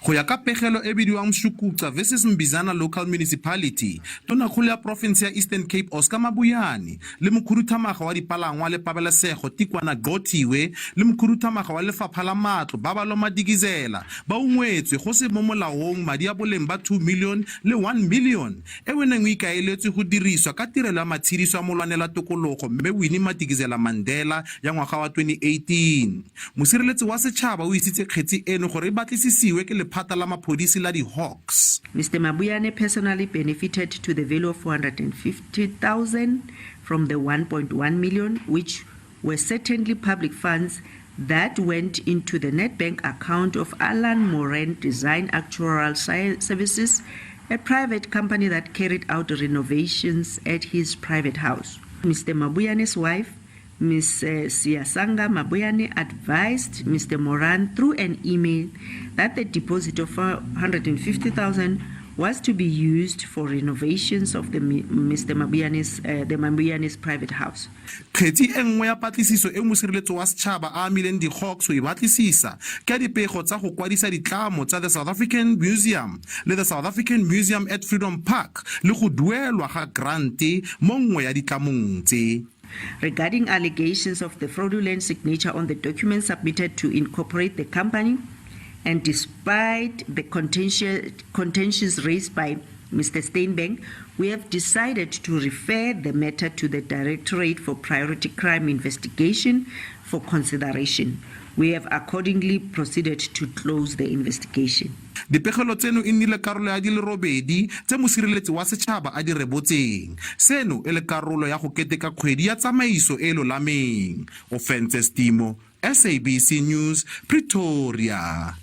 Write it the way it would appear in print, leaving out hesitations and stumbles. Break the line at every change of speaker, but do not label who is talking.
Go ya ka pegelo e bidiwang Mshukuxa versus Mbizana Local Municipality, tonakgolo ya province ya Eastern Cape Oscar Mabuyane le mokhuduthamaga wa dipalangwa le pabalesego Tikwana Gqothiwe le mokhuduthamaga wa lefapha la matlo Babalo Madikizela ba ungwetswe go se mo molaong madi a boleng ba 2 million le 1 million e weneng o ikaeletswe go diriswa ka tirelo ya matshediso a molwanela tokologo mme Winnie Madikizela Mandela ya ngwaga wa 2018. Mosireletsi wa setšhaba o isitse kgetsi eno gore e batlisisiwe ke lephata la maphodisi la di-Hawks.
Mr. Mabuyane personally benefited to the value of 450,000 from the 1.1 million, which were certainly public funds that went into the Nedbank account of Alan Moran Design Actuarial Services, a private company that carried out renovations at his private house. Mr. Mabuyane's wife, Ms. Siyasanga Mabuyane, advised Mr. Moran through an email that the deposit of 150,000 was to be used for renovations of the Mabuyane's private house.
Kgetsi e nngwe ya patlisiso e mosireletsi wa setšhaba a amileng di-Hawks go e batlisisa ke dipego tsa go kwadisa ditlamo tsa the South African Museum le the South African Museum at Freedom Park le go duelwa ga grante mo nngwe ya ditlamong tse.
Regarding allegations of the fraudulent signature on the documents submitted to incorporate the company, and despite the contentions raised by Mr. Steinbank, we have decided to refer the matter to the Directorate for Priority Crime Investigation for consideration. We have accordingly proceeded to close the investigation.
Dipegelo tseno e nnile karolo ya di le robedi tse mosireletsi wa setšhaba a di rebotseng. Seno e le karolo ya go keteka kgwedi ya tsamaiso e lolameng. Ofentse Stimo, SABC News, Pretoria.